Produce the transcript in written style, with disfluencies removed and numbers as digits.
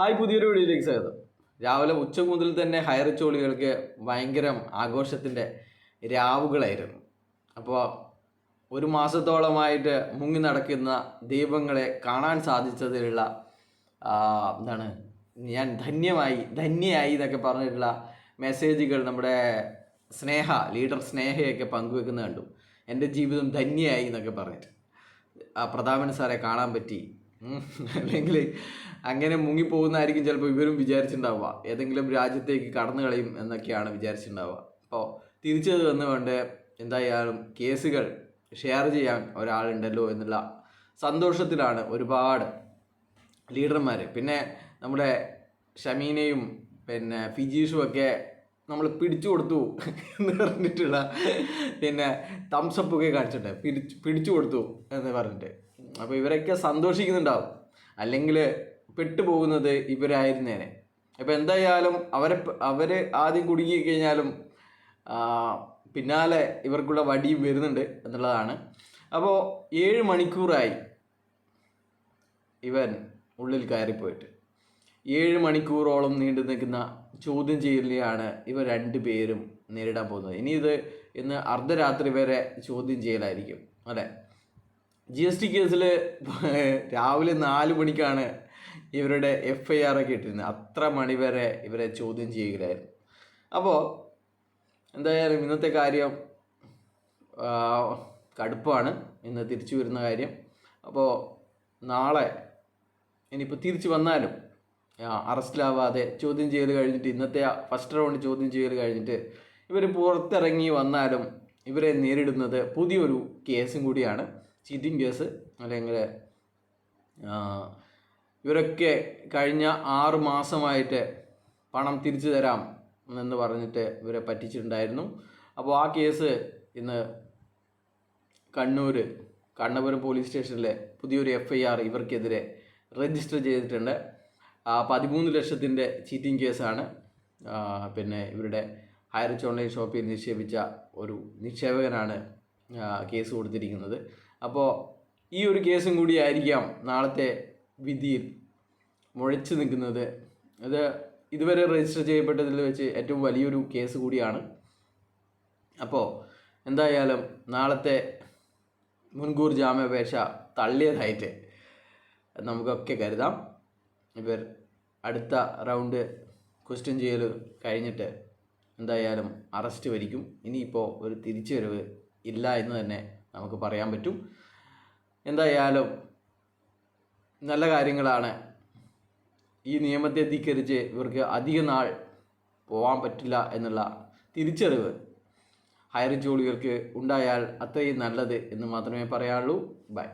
Hi, പുതിയൊരു വീഡിയോയിലേക്ക് സ്വാഗതം. രാവിലെ ഉച്ച മുതൽ തന്നെ ഹൈറിച്ചോളികൾക്ക് ഭയങ്കര ആഘോഷത്തിൻ്റെ രാവുകളായിരുന്നു. അപ്പോൾ ഒരു മാസത്തോളമായിട്ട് മുങ്ങി നടക്കുന്ന ദൈവങ്ങളെ കാണാൻ സാധിച്ചതിലുള്ള എന്താണ് ഞാൻ ധന്യയായി എന്നൊക്കെ പറഞ്ഞിട്ടുള്ള മെസ്സേജുകൾ നമ്മുടെ ലീഡർ സ്നേഹയൊക്കെ പങ്കുവെക്കുന്നത് കണ്ടു. എൻ്റെ ജീവിതം ധന്യയായി എന്നൊക്കെ പറഞ്ഞിട്ട് പ്രതാപൻ സാറെ കാണാൻ പറ്റി. അല്ലെങ്കിൽ അങ്ങനെ മുങ്ങിപ്പോകുന്നതായിരിക്കും ചിലപ്പോൾ ഇവരും വിചാരിച്ചിട്ടുണ്ടാവുക. ഏതെങ്കിലും രാജ്യത്തേക്ക് കടന്നു കളയും എന്നൊക്കെയാണ് വിചാരിച്ചിട്ടുണ്ടാവുക. അപ്പോൾ തിരിച്ചത് വന്നുകൊണ്ട് എന്തായാലും കേസുകൾ ഷെയർ ചെയ്യാൻ ഒരാളുണ്ടല്ലോ എന്നുള്ള സന്തോഷത്തിലാണ് ഒരുപാട് ലീഡർമാർ. പിന്നെ നമ്മുടെ ഷമീനയും പിന്നെ ഫിജീഷും ഒക്കെ നമ്മൾ പിടിച്ചു കൊടുത്തു എന്ന് പറഞ്ഞിട്ടുള്ള തംസപ്പൊക്കെ കാണിച്ചിട്ട് പിടിച്ചു കൊടുത്തു എന്ന് പറഞ്ഞിട്ട് അപ്പോൾ ഇവരൊക്കെ സന്തോഷിക്കുന്നുണ്ടാവും. അല്ലെങ്കിൽ പെട്ടുപോകുന്നത് ഇവരായിരുന്നേനെ. അപ്പോൾ എന്തായാലും അവർ ആദ്യം കുടുങ്ങി കഴിഞ്ഞാലും പിന്നാലെ ഇവർക്കുള്ള വടിയും വരുന്നുണ്ട് എന്നുള്ളതാണ്. അപ്പോൾ 7 മണിക്കൂറായി ഇവൻ ഉള്ളിൽ കയറിപ്പോയിട്ട്. 7 മണിക്കൂറോളം നീണ്ടു നിൽക്കുന്ന ചോദ്യം ചെയ്യലിനെയാണ് ഇവർ 2 പേരും നേരിടാൻ പോകുന്നത്. ഇന്ന് അർദ്ധരാത്രി വരെ ചോദ്യം ചെയ്യലായിരിക്കും അല്ലേ. GST കേസിൽ രാവിലെ 4 മണിക്കാണ് ഇവരുടെ FIR ഒക്കെ ഇട്ടിരുന്നത്. അത്ര മണി വരെ ഇവരെ ചോദ്യം ചെയ്യുകയായിരുന്നു. അപ്പോൾ എന്തായാലും ഇന്നത്തെ കാര്യം കടുപ്പാണ്, ഇന്ന് തിരിച്ചു വരുന്ന കാര്യം. അപ്പോൾ നാളെ ഇനിയിപ്പോൾ തിരിച്ചു വന്നാലും അറസ്റ്റിലാവാതെ ചോദ്യം ചെയ്യൽ കഴിഞ്ഞിട്ട്, ഇന്നത്തെ ഫസ്റ്റ് റൗണ്ട് ചോദ്യം ചെയ്യൽ കഴിഞ്ഞിട്ട് ഇവർ പുറത്തിറങ്ങി വന്നാലും ഇവരെ നേരിടുന്നത് പുതിയൊരു കേസും കൂടിയാണ്, ചീറ്റിംഗ് കേസ്. അല്ലെങ്കിൽ ഇവരൊക്കെ കഴിഞ്ഞ 6 മാസമായിട്ട് പണം തിരിച്ചു തരാം എന്ന് പറഞ്ഞിട്ട് ഇവരെ പറ്റിച്ചിട്ടുണ്ടായിരുന്നു. അപ്പോൾ ആ കേസ് ഇന്ന് കണ്ണപുരം പോലീസ് സ്റ്റേഷനിൽ പുതിയൊരു FIR ഇവർക്കെതിരെ രജിസ്റ്റർ ചെയ്തിട്ടുണ്ട്. 13 ലക്ഷത്തിൻ്റെ ചീറ്റിംഗ് കേസാണ്. ഇവരുടെ ഹൈറിച്ച് ഓൺലൈൻ ഷോപ്പിൽ നിക്ഷേപിച്ച ഒരു നിക്ഷേപകനാണ് കേസ് കൊടുത്തിരിക്കുന്നത്. അപ്പോൾ ഈ ഒരു കേസും കൂടി ആയിരിക്കാം നാളത്തെ വിധിയിൽ മുഴച്ചു നിൽക്കുന്നത്. ഇത് ഇതുവരെ രജിസ്റ്റർ ചെയ്യപ്പെട്ടതിൽ വെച്ച് ഏറ്റവും വലിയൊരു കേസ് കൂടിയാണ്. അപ്പോൾ എന്തായാലും നാളത്തെ മുൻകൂർ ജാമ്യാപേക്ഷ തള്ളിയതായിട്ട് നമുക്കൊക്കെ കരുതാം. ഇവർ അടുത്ത റൗണ്ട് ക്വസ്റ്റ്യൻ ചെയ്യൽ കഴിഞ്ഞിട്ട് എന്തായാലും അറസ്റ്റ് വരിക്കും. ഇനിയിപ്പോൾ ഒരു തിരിച്ചുവരവ് ഇല്ല എന്ന് തന്നെ നമുക്ക് പറയാൻ പറ്റും. എന്തായാലും നല്ല കാര്യങ്ങളാണ്. ഈ നിയമത്തെ ധിക്കരിച്ച് ഇവർക്ക് അധിക നാൾ പോകാൻ പറ്റില്ല എന്നുള്ള തിരിച്ചറിവ് ഹൈറിച്ച് ജോലികൾക്ക് ഉണ്ടായാൽ അത്രയും നല്ലത് എന്ന് മാത്രമേ പറയാനുള്ളൂ. ബൈ.